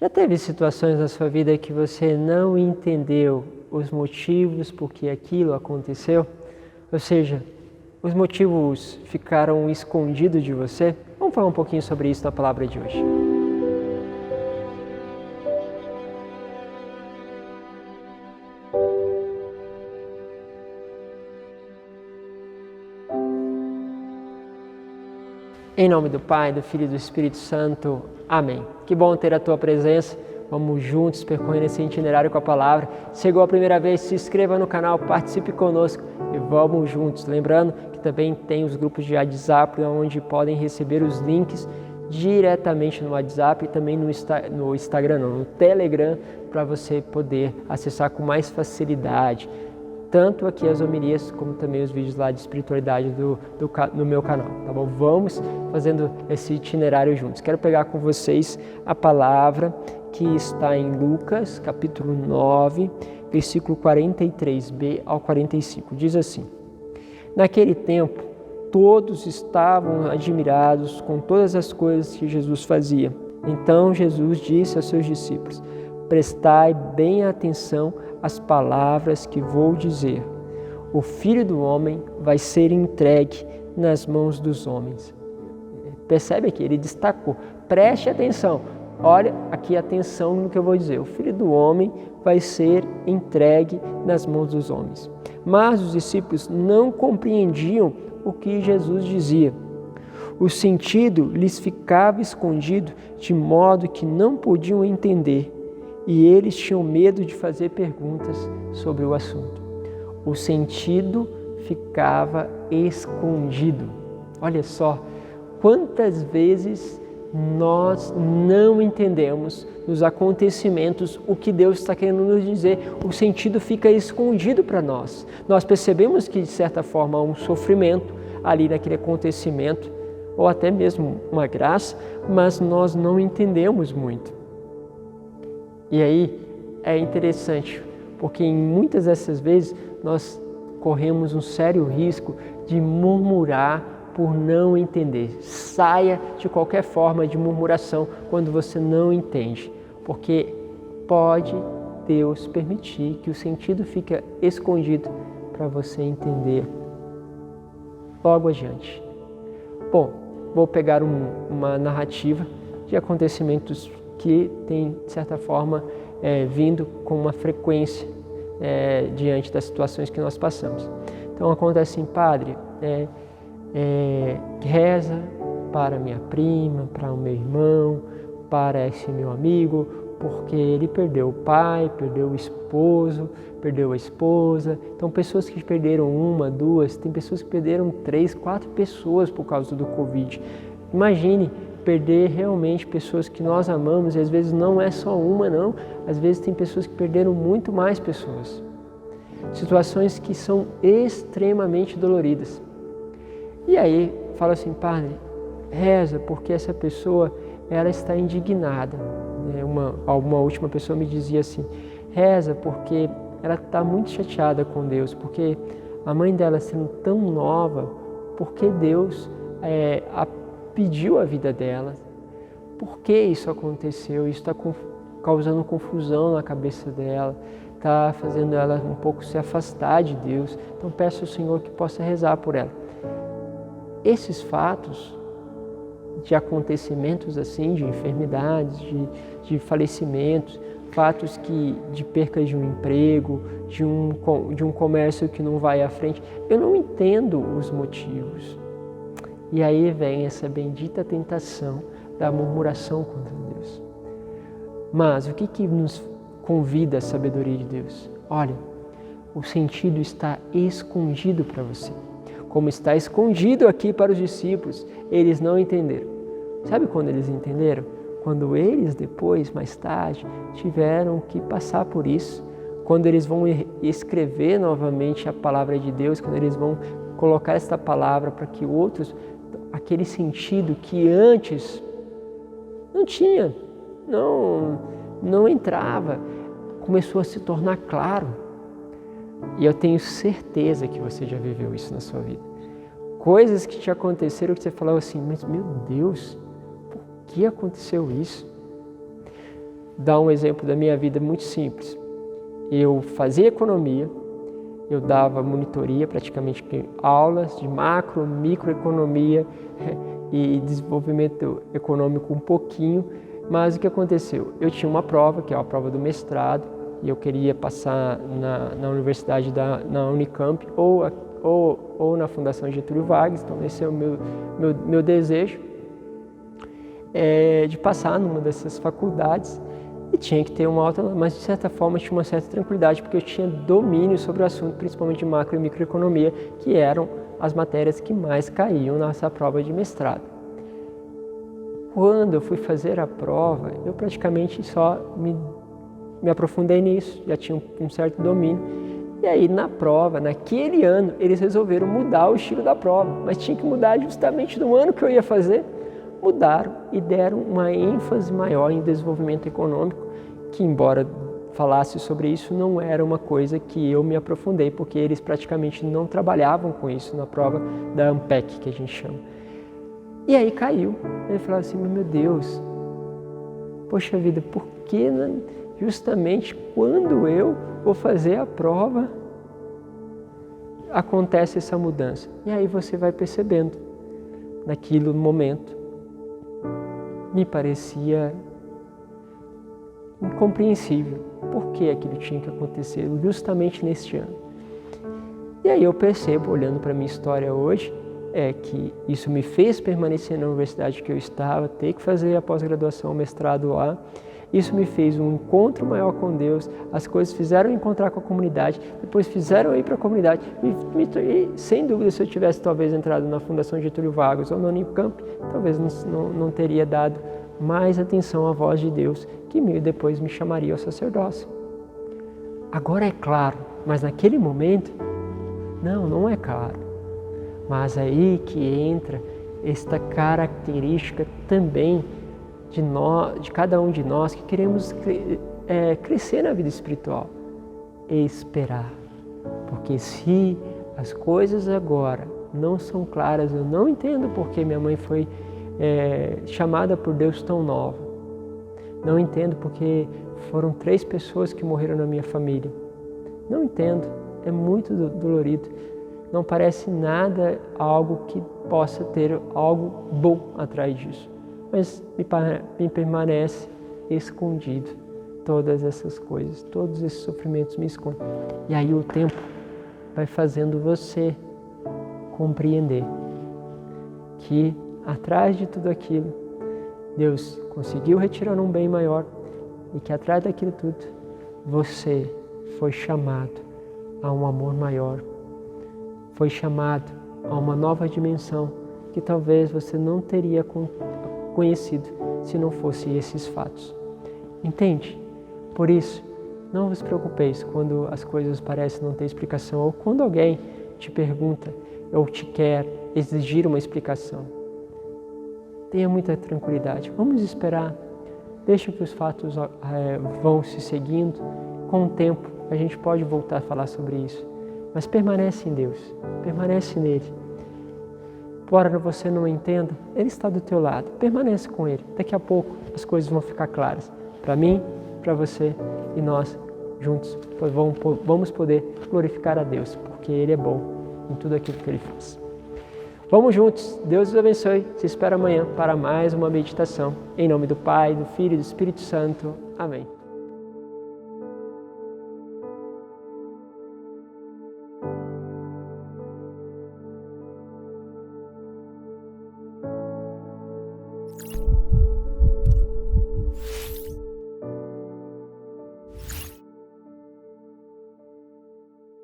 Já teve situações na sua vida que você não entendeu os motivos por que aquilo aconteceu? Ou seja, os motivos ficaram escondidos de você? Vamos falar um pouquinho sobre isso na palavra de hoje. Em nome do Pai, do Filho e do Espírito Santo. Amém. Que bom ter a tua presença. Vamos juntos percorrendo esse itinerário com a palavra. Chegou a primeira vez, se inscreva no canal, participe conosco e vamos juntos. Lembrando que também tem os grupos de WhatsApp, onde podem receber os links diretamente no WhatsApp e também no Instagram, no Telegram, para você poder acessar com mais facilidade. Tanto aqui as homilias, como também os vídeos lá de espiritualidade no meu canal, tá bom? Vamos fazendo esse itinerário juntos. Quero pegar com vocês a palavra que está em Lucas, capítulo 9, versículo 43b ao 45. Diz assim: Naquele tempo, todos estavam admirados com todas as coisas que Jesus fazia. Então Jesus disse aos seus discípulos: Prestai bem atenção às palavras que vou dizer. O Filho do Homem vai ser entregue nas mãos dos homens. Percebe aqui, ele destacou. Preste atenção. Olha aqui, atenção no que eu vou dizer. O Filho do Homem vai ser entregue nas mãos dos homens. Mas os discípulos não compreendiam o que Jesus dizia. O sentido lhes ficava escondido de modo que não podiam entender. E eles tinham medo de fazer perguntas sobre o assunto. O sentido ficava escondido. Olha só, quantas vezes nós não entendemos nos acontecimentos o que Deus está querendo nos dizer. O sentido fica escondido para nós. Nós percebemos que, de certa forma, há um sofrimento ali naquele acontecimento, ou até mesmo uma graça, mas nós não entendemos muito. E aí é interessante, porque em muitas dessas vezes nós corremos um sério risco de murmurar por não entender. Saia de qualquer forma de murmuração quando você não entende, porque pode Deus permitir que o sentido fique escondido para você entender logo adiante. Bom, vou pegar uma narrativa de acontecimentos que tem, de certa forma, vindo com uma frequência diante das situações que nós passamos. Então, acontece assim: Padre, reza para minha prima, para o meu irmão, para esse meu amigo, porque ele perdeu o pai, perdeu o esposo, perdeu a esposa. Então, pessoas que perderam uma, duas, tem pessoas que perderam 3, 4 pessoas por causa do Covid. Imagine perder realmente pessoas que nós amamos, e às vezes não é só uma, não. Às vezes tem pessoas que perderam muito mais pessoas. Situações que são extremamente doloridas. E aí, fala assim: Padre, reza, porque essa pessoa, ela está indignada. Uma última pessoa me dizia assim: reza, porque ela está muito chateada com Deus, porque a mãe dela, sendo tão nova, porque Deus pediu a vida dela. Por que isso aconteceu? Isso está causando confusão na cabeça dela, está fazendo ela um pouco se afastar de Deus. Então peço ao Senhor que possa rezar por ela. Esses fatos de acontecimentos assim, de enfermidades, de falecimentos, fatos de perca de um emprego, de um comércio que não vai à frente, eu não entendo os motivos. E aí vem essa bendita tentação da murmuração contra Deus. Mas o que nos convida a sabedoria de Deus? Olha, o sentido está escondido para você. Como está escondido aqui para os discípulos, eles não entenderam. Sabe quando eles entenderam? Quando eles depois, mais tarde, tiveram que passar por isso. Quando eles vão escrever novamente a palavra de Deus, quando eles vão colocar esta palavra para que outros, aquele sentido que antes não tinha, não entrava, começou a se tornar claro. E eu tenho certeza que você já viveu isso na sua vida. Coisas que te aconteceram que você falava assim: mas meu Deus, por que aconteceu isso? dar um exemplo da minha vida muito simples. Eu fazia economia, eu dava monitoria, praticamente aulas de macro, microeconomia e desenvolvimento econômico um pouquinho, mas o que aconteceu? Eu tinha uma prova, que é a prova do mestrado, e eu queria passar na universidade na Unicamp ou na Fundação Getúlio Vargas, então esse é o meu desejo, de passar numa dessas faculdades. E tinha que ter uma alta, mas de certa forma tinha uma certa tranquilidade, porque eu tinha domínio sobre o assunto, principalmente de macro e microeconomia, que eram as matérias que mais caíam nessa prova de mestrado. Quando eu fui fazer a prova, eu praticamente só me aprofundei nisso, já tinha um certo domínio. E aí na prova, naquele ano, eles resolveram mudar o estilo da prova, mas tinha que mudar justamente no ano que eu ia fazer. Mudaram e deram uma ênfase maior em desenvolvimento econômico, que embora falasse sobre isso, não era uma coisa que eu me aprofundei, porque eles praticamente não trabalhavam com isso na prova da ANPEC, que a gente chama. E aí caiu. Ele falou assim, meu Deus, poxa vida, por que justamente quando eu vou fazer a prova acontece essa mudança? E aí você vai percebendo, naquele momento, me parecia incompreensível por que aquilo tinha que acontecer justamente neste ano. E aí eu percebo, olhando para a minha história hoje, que isso me fez permanecer na universidade que eu estava, ter que fazer a pós-graduação, o mestrado lá. Isso me fez um encontro maior com Deus, as coisas fizeram eu encontrar com a comunidade, depois fizeram eu ir para a comunidade. E, sem dúvida, se eu tivesse talvez entrado na Fundação Getúlio Vargas ou na Unicamp, talvez não teria dado mais atenção à voz de Deus, que depois me chamaria ao sacerdócio. Agora é claro, mas naquele momento, não é claro. Mas aí que entra esta característica também de cada um de nós que queremos crescer na vida espiritual, esperar. Porque se as coisas agora não são claras, eu não entendo porque minha mãe foi chamada por Deus tão nova. Não entendo porque foram 3 pessoas que morreram na minha família. Não entendo, é muito dolorido. Não parece nada algo que possa ter algo bom atrás disso. Mas me permanece escondido todas essas coisas, todos esses sofrimentos me escondem. E aí o tempo vai fazendo você compreender que atrás de tudo aquilo, Deus conseguiu retirar um bem maior e que atrás daquilo tudo, você foi chamado a um amor maior, foi chamado a uma nova dimensão que talvez você não teria conhecido se não fosse esses fatos. Entende? Por isso, não vos preocupeis quando as coisas parecem não ter explicação ou quando alguém te pergunta ou te quer exigir uma explicação. Tenha muita tranquilidade. Vamos esperar. Deixa que os fatos vão se seguindo. Com o tempo, a gente pode voltar a falar sobre isso. Mas permanece em Deus. Permanece nele. Embora você não entenda, Ele está do teu lado. Permanece com Ele. Daqui a pouco as coisas vão ficar claras. Para mim, para você e nós juntos vamos poder glorificar a Deus, porque Ele é bom em tudo aquilo que Ele faz. Vamos juntos. Deus os abençoe. Se espera amanhã para mais uma meditação. Em nome do Pai, do Filho e do Espírito Santo. Amém.